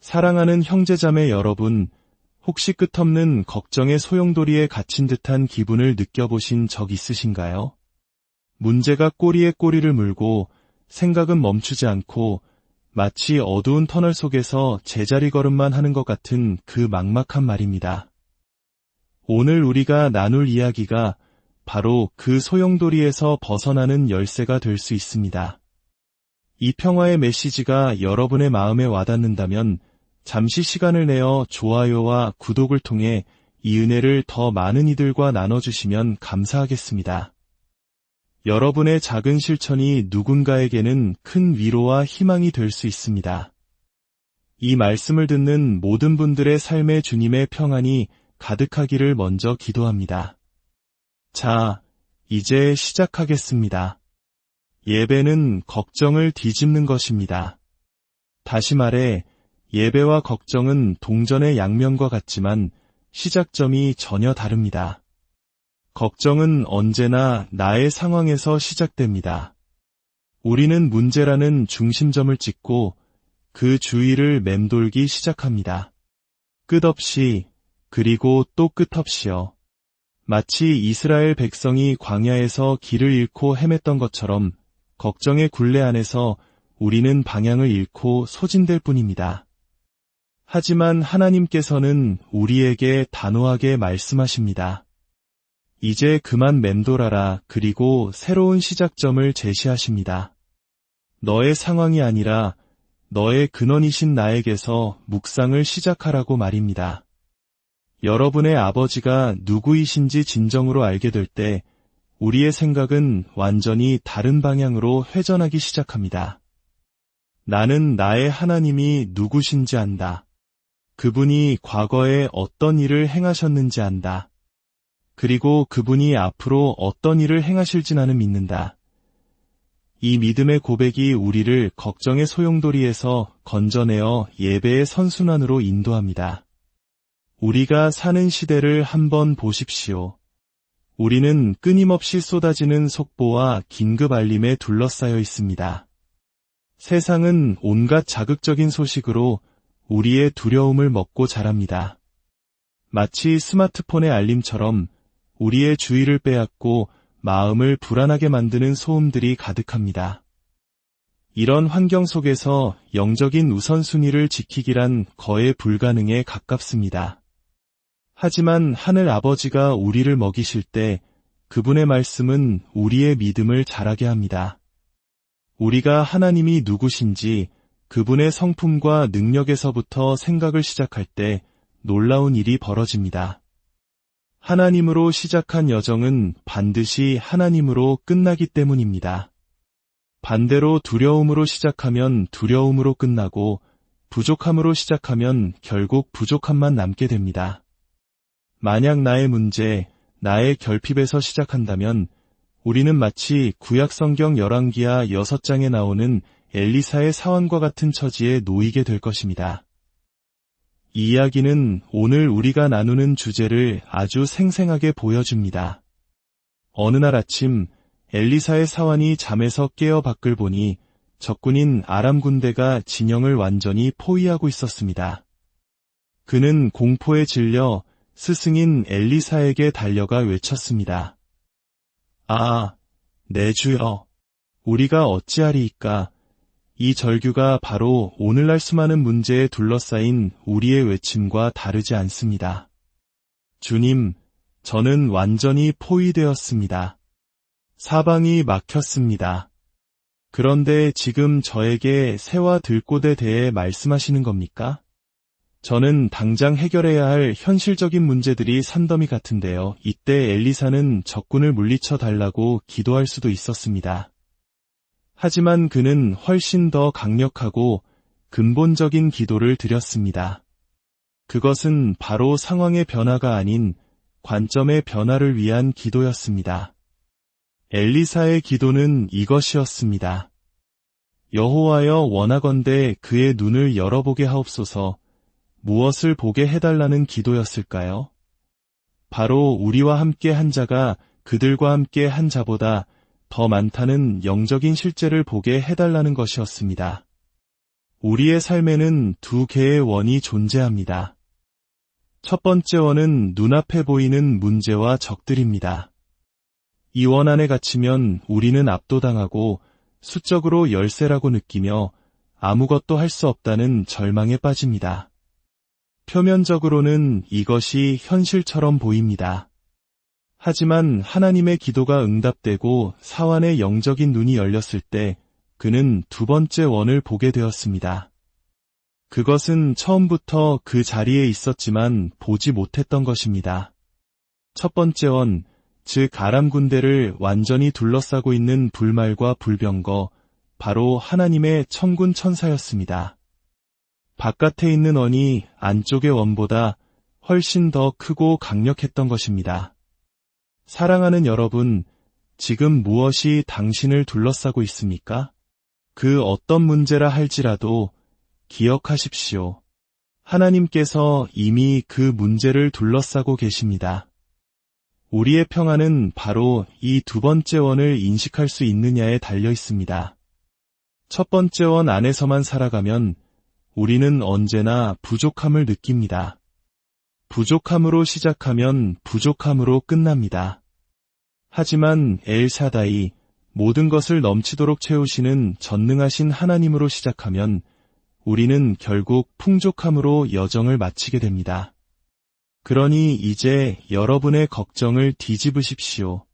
사랑하는 형제자매 여러분, 혹시 끝없는 걱정의 소용돌이에 갇힌 듯한 기분을 느껴보신 적 있으신가요? 문제가 꼬리에 꼬리를 물고 생각은 멈추지 않고 마치 어두운 터널 속에서 제자리 걸음만 하는 것 같은 그 막막한 말입니다. 오늘 우리가 나눌 이야기가 바로 그 소용돌이에서 벗어나는 열쇠가 될 수 있습니다. 이 평화의 메시지가 여러분의 마음에 와닿는다면 잠시 시간을 내어 좋아요와 구독을 통해 이 은혜를 더 많은 이들과 나눠주시면 감사하겠습니다. 여러분의 작은 실천이 누군가에게는 큰 위로와 희망이 될 수 있습니다. 이 말씀을 듣는 모든 분들의 삶에 주님의 평안이 가득하기를 먼저 기도합니다. 자, 이제 시작하겠습니다. 예배는 걱정을 뒤집는 것입니다. 다시 말해, 예배와 걱정은 동전의 양면과 같지만 시작점이 전혀 다릅니다. 걱정은 언제나 나의 상황에서 시작됩니다. 우리는 문제라는 중심점을 찍고 그 주위를 맴돌기 시작합니다. 끝없이, 그리고 또 끝없이요. 마치 이스라엘 백성이 광야에서 길을 잃고 헤맸던 것처럼 걱정의 굴레 안에서 우리는 방향을 잃고 소진될 뿐입니다. 하지만 하나님께서는 우리에게 단호하게 말씀하십니다. 이제 그만 맴돌아라. 그리고 새로운 시작점을 제시하십니다. 너의 상황이 아니라 너의 근원이신 나에게서 묵상을 시작하라고 말입니다. 여러분의 아버지가 누구이신지 진정으로 알게 될 때 우리의 생각은 완전히 다른 방향으로 회전하기 시작합니다. 나는 나의 하나님이 누구신지 안다. 그분이 과거에 어떤 일을 행하셨는지 안다. 그리고 그분이 앞으로 어떤 일을 행하실지 나는 믿는다. 이 믿음의 고백이 우리를 걱정의 소용돌이에서 건져내어 예배의 선순환으로 인도합니다. 우리가 사는 시대를 한번 보십시오. 우리는 끊임없이 쏟아지는 속보와 긴급 알림에 둘러싸여 있습니다. 세상은 온갖 자극적인 소식으로 우리의 두려움을 먹고 자랍니다. 마치 스마트폰의 알림처럼 우리의 주의를 빼앗고 마음을 불안하게 만드는 소음들이 가득합니다. 이런 환경 속에서 영적인 우선순위를 지키기란 거의 불가능에 가깝습니다. 하지만 하늘 아버지가 우리를 먹이실 때 그분의 말씀은 우리의 믿음을 자라게 합니다. 우리가 하나님이 누구신지 그분의 성품과 능력에서부터 생각을 시작할 때 놀라운 일이 벌어집니다. 하나님으로 시작한 여정은 반드시 하나님으로 끝나기 때문입니다. 반대로 두려움으로 시작하면 두려움으로 끝나고 부족함으로 시작하면 결국 부족함만 남게 됩니다. 만약 나의 문제, 나의 결핍에서 시작한다면 우리는 마치 구약성경 열왕기하 6장에 나오는 엘리사의 사환과 같은 처지에 놓이게 될 것입니다. 이 이야기는 오늘 우리가 나누는 주제를 아주 생생하게 보여줍니다. 어느 날 아침 엘리사의 사환이 잠에서 깨어 밖을 보니 적군인 아람 군대가 진영을 완전히 포위하고 있었습니다. 그는 공포에 질려 스승인 엘리사에게 달려가 외쳤습니다. 아, 내 주여, 우리가 어찌하리이까? 이 절규가 바로 오늘날 수많은 문제에 둘러싸인 우리의 외침과 다르지 않습니다. 주님, 저는 완전히 포위되었습니다. 사방이 막혔습니다. 그런데 지금 저에게 새와 들꽃에 대해 말씀하시는 겁니까? 저는 당장 해결해야 할 현실적인 문제들이 산더미 같은데요. 이때 엘리사는 적군을 물리쳐 달라고 기도할 수도 있었습니다. 하지만 그는 훨씬 더 강력하고 근본적인 기도를 드렸습니다. 그것은 바로 상황의 변화가 아닌 관점의 변화를 위한 기도였습니다. 엘리사의 기도는 이것이었습니다. 여호와여, 원하건대 그의 눈을 열어보게 하옵소서. 무엇을 보게 해달라는 기도였을까요? 바로 우리와 함께 한 자가 그들과 함께 한 자보다 더 많다는 영적인 실제를 보게 해달라는 것이었습니다. 우리의 삶에는 두 개의 원이 존재합니다. 첫 번째 원은 눈앞에 보이는 문제와 적들입니다. 이 원 안에 갇히면 우리는 압도당하고 수적으로 열세라고 느끼며 아무것도 할 수 없다는 절망에 빠집니다. 표면적으로는 이것이 현실처럼 보입니다. 하지만 하나님의 기도가 응답되고 사환의 영적인 눈이 열렸을 때 그는 두 번째 원을 보게 되었습니다. 그것은 처음부터 그 자리에 있었지만 보지 못했던 것입니다. 첫 번째 원, 즉 아람 군대를 완전히 둘러싸고 있는 불말과 불병거, 바로 하나님의 천군 천사였습니다. 바깥에 있는 원이 안쪽의 원보다 훨씬 더 크고 강력했던 것입니다. 사랑하는 여러분, 지금 무엇이 당신을 둘러싸고 있습니까? 그 어떤 문제라 할지라도 기억하십시오. 하나님께서 이미 그 문제를 둘러싸고 계십니다. 우리의 평안은 바로 이 두 번째 원을 인식할 수 있느냐에 달려 있습니다. 첫 번째 원 안에서만 살아가면 우리는 언제나 부족함을 느낍니다. 부족함으로 시작하면 부족함으로 끝납니다. 하지만 엘샤다이, 모든 것을 넘치도록 채우시는 전능하신 하나님으로 시작하면 우리는 결국 풍족함으로 여정을 마치게 됩니다. 그러니 이제 여러분의 걱정을 뒤집으십시오.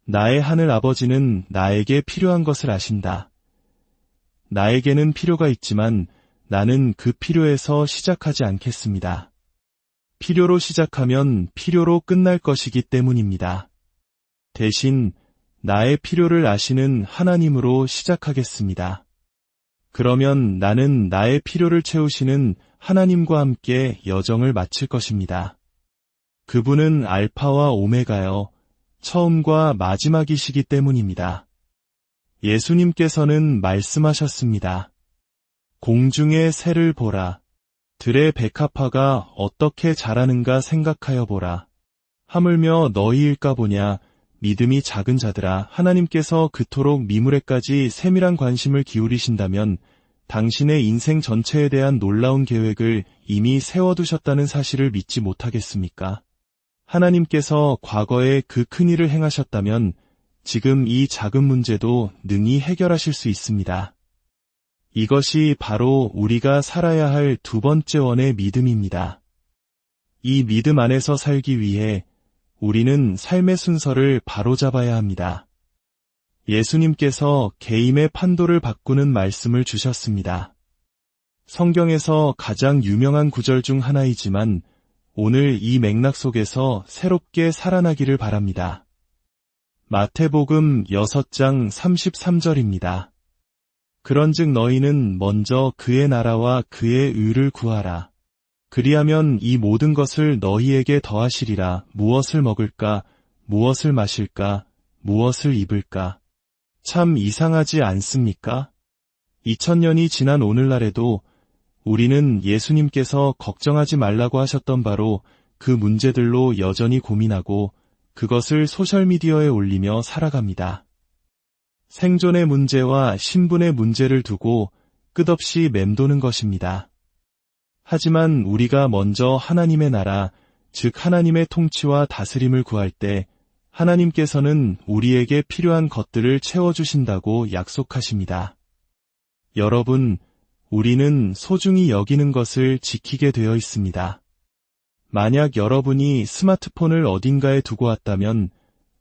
나의 하늘 아버지는 나에게 필요한 것을 아신다. 나에게는 필요가 있지만 나는 그 필요에서 시작하지 않겠습니다. 필요로 시작하면 필요로 끝날 것이기 때문입니다. 대신 나의 필요를 아시는 하나님으로 시작하겠습니다. 그러면 나는 나의 필요를 채우시는 하나님과 함께 여정을 마칠 것입니다. 그분은 알파와 오메가여, 처음과 마지막이시기 때문입니다. 예수님께서는 말씀하셨습니다. 공중의 새를 보라. 들의 백합화가 어떻게 자라는가 생각하여 보라. 하물며 너희일까 보냐. 믿음이 작은 자들아, 하나님께서 그토록 미물에까지 세밀한 관심을 기울이신다면 당신의 인생 전체에 대한 놀라운 계획을 이미 세워두셨다는 사실을 믿지 못하겠습니까? 하나님께서 과거에 그 큰 일을 행하셨다면 지금 이 작은 문제도 능히 해결하실 수 있습니다. 이것이 바로 우리가 살아야 할 두 번째 원의 믿음입니다. 이 믿음 안에서 살기 위해 우리는 삶의 순서를 바로잡아야 합니다. 예수님께서 계임의 판도를 바꾸는 말씀을 주셨습니다. 성경에서 가장 유명한 구절 중 하나이지만 오늘 이 맥락 속에서 새롭게 살아나기를 바랍니다. 마태복음 6장 33절입니다. 그런즉 너희는 먼저 그의 나라와 그의 의를 구하라. 그리하면 이 모든 것을 너희에게 더하시리라. 무엇을 먹을까? 무엇을 마실까? 무엇을 입을까? 참 이상하지 않습니까? 2000년이 지난 오늘날에도 우리는 예수님께서 걱정하지 말라고 하셨던 바로 그 문제들로 여전히 고민하고 그것을 소셜미디어에 올리며 살아갑니다. 생존의 문제와 신분의 문제를 두고 끝없이 맴도는 것입니다. 하지만 우리가 먼저 하나님의 나라, 즉 하나님의 통치와 다스림을 구할 때 하나님께서는 우리에게 필요한 것들을 채워주신다고 약속하십니다. 여러분, 우리는 소중히 여기는 것을 지키게 되어 있습니다. 만약 여러분이 스마트폰을 어딘가에 두고 왔다면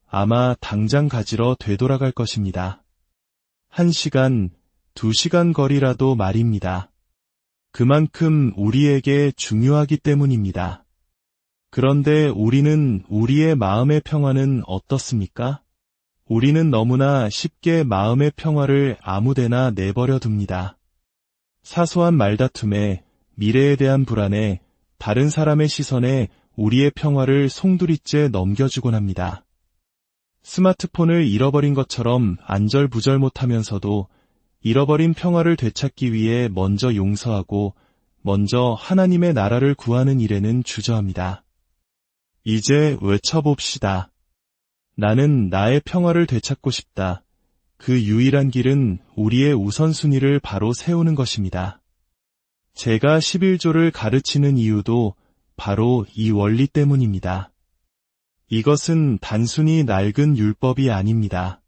아마 당장 가지러 되돌아갈 것입니다. 1시간, 2시간 거리라도 말입니다. 그만큼 우리에게 중요하기 때문입니다. 그런데 우리는 우리의 마음의 평화는 어떻습니까? 우리는 너무나 쉽게 마음의 평화를 아무데나 내버려 둡니다. 사소한 말다툼에, 미래에 대한 불안에, 다른 사람의 시선에 우리의 평화를 송두리째 넘겨주곤 합니다. 스마트폰을 잃어버린 것처럼 안절부절 못하면서도 잃어버린 평화를 되찾기 위해 먼저 용서하고 먼저 하나님의 나라를 구하는 일에는 주저합니다. 이제 외쳐봅시다. 나는 나의 평화를 되찾고 싶다. 그 유일한 길은 우리의 우선순위를 바로 세우는 것입니다. 제가 11조를 가르치는 이유도 바로 이 원리 때문입니다. 이것은 단순히 낡은 율법이 아닙니다.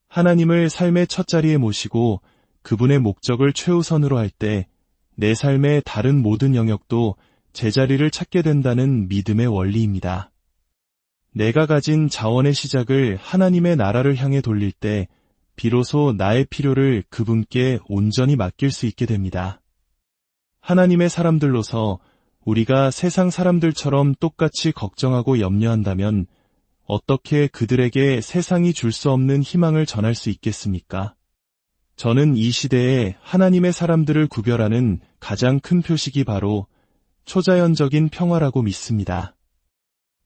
하나님을 삶의 첫자리에 모시고 그분의 목적을 최우선으로 할 때 내 삶의 다른 모든 영역도 제자리를 찾게 된다는 믿음의 원리입니다. 내가 가진 자원의 시작을 하나님의 나라를 향해 돌릴 때 비로소 나의 필요를 그분께 온전히 맡길 수 있게 됩니다. 하나님의 사람들로서 우리가 세상 사람들처럼 똑같이 걱정하고 염려한다면 어떻게 그들에게 세상이 줄 수 없는 희망을 전할 수 있겠습니까? 저는 이 시대에 하나님의 사람들을 구별하는 가장 큰 표식이 바로 초자연적인 평화라고 믿습니다.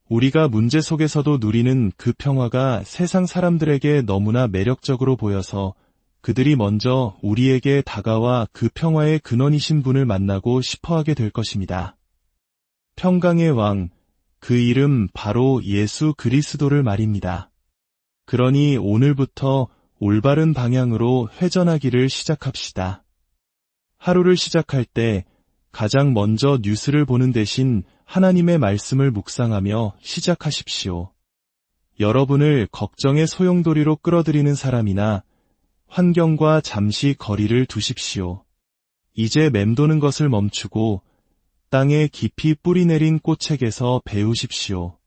우리가 문제 속에서도 누리는 그 평화가 세상 사람들에게 너무나 매력적으로 보여서 그들이 먼저 우리에게 다가와 그 평화의 근원이신 분을 만나고 싶어하게 될 것입니다. 평강의 왕, 그 이름 바로 예수 그리스도를 말입니다. 그러니 오늘부터 올바른 방향으로 회전하기를 시작합시다. 하루를 시작할 때 가장 먼저 뉴스를 보는 대신 하나님의 말씀을 묵상하며 시작하십시오. 여러분을 걱정의 소용돌이로 끌어들이는 사람이나 환경과 잠시 거리를 두십시오. 이제 맴도는 것을 멈추고 땅에 깊이 뿌리내린 꽃책에서 배우십시오.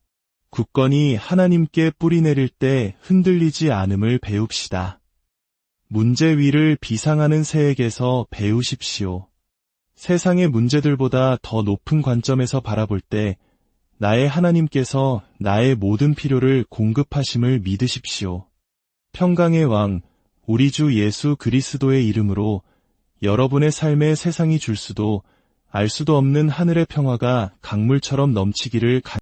굳건히 하나님께 뿌리내릴 때 흔들리지 않음을 배웁시다. 문제 위를 비상하는 새에게서 배우십시오. 세상의 문제들보다 더 높은 관점에서 바라볼 때 나의 하나님께서 나의 모든 필요를 공급하심을 믿으십시오. 평강의 왕, 우리 주 예수 그리스도의 이름으로 여러분의 삶에 세상이 줄 수도 알 수도 없는 하늘의 평화가 강물처럼 넘치기를